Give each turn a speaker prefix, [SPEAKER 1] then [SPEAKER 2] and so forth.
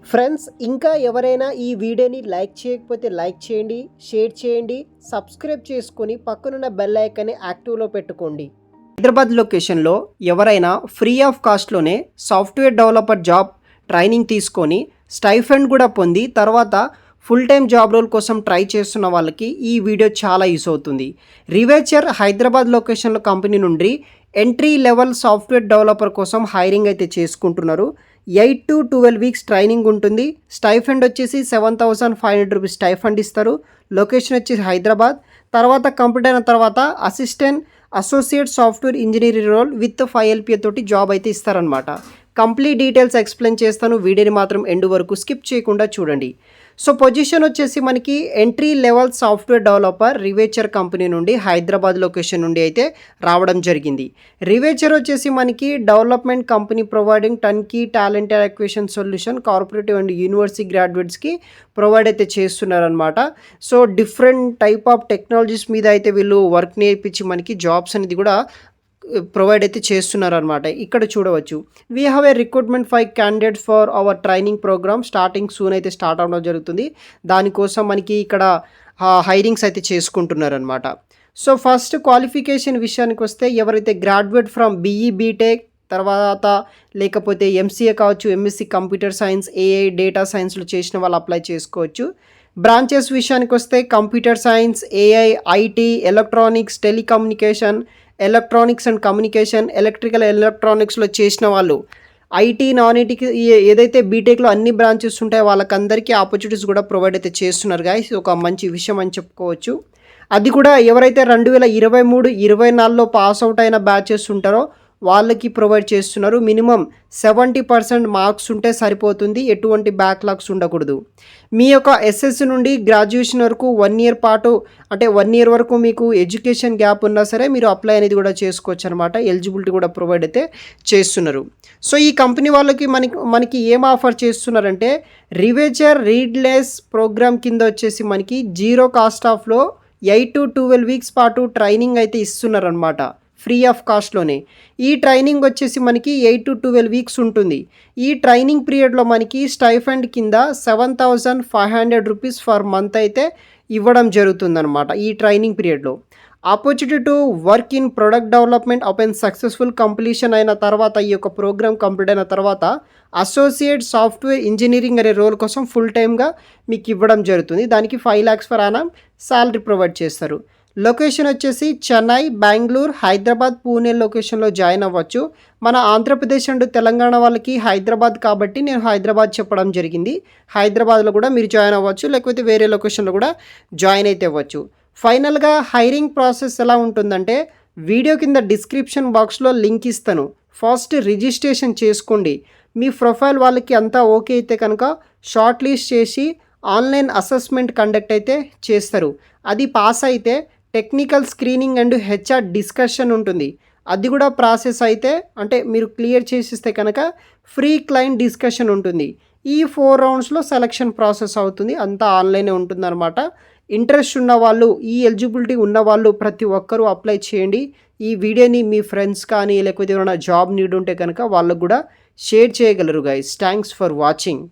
[SPEAKER 1] Friends ఇంకా ఎవరైనా ఈ వీడియోని లైక్ చేయకపోతే లైక్ చేయండి, షేర్ చేయండి, సబ్స్క్రైబ్ చేసుకొని పక్కనున్న బెల్ ఐకాన్ని యాక్టివ్లో పెట్టుకోండి. హైదరాబాద్ లొకేషన్లో ఎవరైనా ఫ్రీ ఆఫ్ కాస్ట్లోనే సాఫ్ట్వేర్ డెవలపర్ జాబ్ ట్రైనింగ్ తీసుకొని స్టైఫండ్ కూడా పొంది తర్వాత ఫుల్ టైం జాబ్ రోల్ కోసం ట్రై చేస్తున్న వాళ్ళకి ఈ వీడియో చాలా యూస్ అవుతుంది. రివేచర్ హైదరాబాద్ లొకేషన్లో కంపెనీ నుండి ఎంట్రీ లెవెల్ సాఫ్ట్వేర్ డెవలపర్ కోసం హైరింగ్ అయితే చేసుకుంటున్నారు. 8 to 12 వీక్స్ ట్రైనింగ్ ఉంటుంది. స్టైఫండ్ వచ్చేసి 7,500 రూపీస్ స్టైఫండ్ ఇస్తారు. లొకేషన్ వచ్చేసి హైదరాబాద్. తర్వాత కంప్లీట్ అయిన తర్వాత associate software engineering role with 5 LPA తోటి జాబ్ అయితే ఇస్తారనమాట. కంప్లీట్ డీటెయిల్స్ ఎక్స్ప్లెయిన్ చేస్తాను. వీడియోని మాత్రం ఎండ్ వరకు స్కిప్ చేయకుండా చూడండి. సో పొజిషన్ వచ్చేసి మనకి entry level software developer Revature company నుండి హైదరాబాద్ లొకేషన్ నుండి అయితే రావడం జరిగింది. రివేచర్ వచ్చేసి మనకి development company providing turnkey talent acquisition solution corporative and university గ్రాడ్యుయేట్స్కి ప్రొవైడ్ అయితే చేస్తున్నారనమాట. So different type of technologies మీద అయితే వీళ్ళు వర్క్ నేర్పించి మనకి జాబ్స్ అనేది కూడా ప్రొవైడ్ అయితే చేస్తున్నారనమాట. ఇక్కడ చూడవచ్చు, we have a recruitment 5 candidates for our training program starting soon అయితే స్టార్ట్ అవ్వడం జరుగుతుంది. దానికోసం మనకి ఇక్కడ హైరింగ్స్ అయితే చేసుకుంటున్నారనమాట. సో ఫస్ట్ క్వాలిఫికేషన్ విషయానికి వస్తే ఎవరైతే గ్రాడ్యుయేట్ ఫ్రమ్ BE BTech తర్వాత లేకపోతే MCA కావచ్చు, MSc computer science, AI data సైన్స్లో చేసిన వాళ్ళు అప్లై చేసుకోవచ్చు. బ్రాంచెస్ విషయానికి వస్తే computer science, AI, IT, electronics, telecommunication, electronics and communication, electrical ఎలక్ట్రానిక్స్లో చేసిన వాళ్ళు, IT నాన్ ఐటీకి ఏదైతే బీటెక్లో అన్ని బ్రాంచెస్ ఉంటాయో వాళ్ళకందరికీ ఆపర్చునిటీస్ కూడా ప్రొవైడ్ అయితే చేస్తున్నారు గాయస్. ఒక మంచి విషయం అని చెప్పుకోవచ్చు. అది కూడా ఎవరైతే 2023, 24లో పాస్ అవుట్ అయిన బ్యాచెస్ ఉంటారో వాళ్ళకి ప్రొవైడ్ చేస్తున్నారు. మినిమం 70% మార్క్స్ ఉంటే సరిపోతుంది, ఎటువంటి బ్యాక్లాగ్స్ ఉండకూడదు. మీ యొక్క SSC నుండి గ్రాడ్యుయేషన్ వరకు 1 year పాటు అంటే 1 year వరకు మీకు ఎడ్యుకేషన్ గ్యాప్ ఉన్నా సరే మీరు అప్లై అనేది కూడా చేసుకోవచ్చు అనమాట. ఎలిజిబిలిటీ కూడా ప్రొవైడ్ అయితే చేస్తున్నారు. సో ఈ కంపెనీ వాళ్ళకి మనకి ఏం ఆఫర్ చేస్తున్నారంటే రివేచర్ రీడ్లెస్ ప్రోగ్రామ్ కింద వచ్చేసి మనకి 0 కాస్ట్ ఆఫ్లో 8 to 12 వీక్స్ పాటు ట్రైనింగ్ అయితే ఇస్తున్నారనమాట. ఫ్రీ ఆఫ్ కాస్ట్లోనే ఈ ట్రైనింగ్ వచ్చేసి మనకి 8 to 12 వీక్స్ ఉంటుంది. ఈ ట్రైనింగ్ పీరియడ్లో మనకి స్టైఫండ్ కింద 7,500 రూపీస్ ఫర్ మంత్ అయితే ఇవ్వడం జరుగుతుందన్నమాట. ఈ ట్రైనింగ్ పీరియడ్లో opportunity to work in product development append successful completion అయిన తర్వాత ఈ యొక్క ప్రోగ్రామ్ కంప్లీట్ అయిన తర్వాత అసోసియేట్ సాఫ్ట్వేర్ ఇంజనీరింగ్ అనే రోల్ కోసం ఫుల్ టైమ్గా మీకు ఇవ్వడం జరుగుతుంది. దానికి 5 lakhs per annum salary provide చేస్తారు. లొకేషన్ వచ్చేసి చెన్నై, బెంగళూరు, హైదరాబాద్, పూణే లొకేషన్లో జాయిన్ అవ్వచ్చు. మన ఆంధ్రప్రదేశ్ అండ్ తెలంగాణ వాళ్ళకి హైదరాబాద్ కాబట్టి నేను హైదరాబాద్ చెప్పడం జరిగింది. హైదరాబాద్లో కూడా మీరు జాయిన్ అవ్వచ్చు, లేకపోతే వేరే లొకేషన్లో కూడా జాయిన్ అయితే అవ్వచ్చు. ఫైనల్గా హైరింగ్ ప్రాసెస్ ఎలా ఉంటుందంటే వీడియో కింద డిస్క్రిప్షన్ బాక్స్లో లింక్ ఇస్తాను. ఫస్ట్ రిజిస్ట్రేషన్ చేసుకోండి. మీ ప్రొఫైల్ వాళ్ళకి అంతా ఓకే అయితే కనుక షార్ట్ లిస్ట్ చేసి ఆన్లైన్ అసెస్మెంట్ కండక్ట్ అయితే చేస్తారు. అది పాస్ అయితే technical screening and HR discussion ఉంటుంది. అది కూడా ప్రాసెస్ అయితే అంటే మీరు క్లియర్ చేసిస్తే కనుక ఫ్రీ క్లయింట్ డిస్కషన్ ఉంటుంది. ఈ 4 roundsలో సెలక్షన్ ప్రాసెస్ అవుతుంది. అంతా ఆన్లైనే ఉంటుందన్నమాట. ఇంట్రెస్ట్ ఉన్న వాళ్ళు, ఈ ఎలిజిబిలిటీ ఉన్న వాళ్ళు ప్రతి ఒక్కరూ అప్లై చేయండి. ఈ వీడియోని మీ ఫ్రెండ్స్ కానీ లేకపోతే ఏమైనా జాబ్ నీడ్ ఉంటే కనుక వాళ్ళకు కూడా షేర్ చేయగలరు గైస్. Thanks for watching.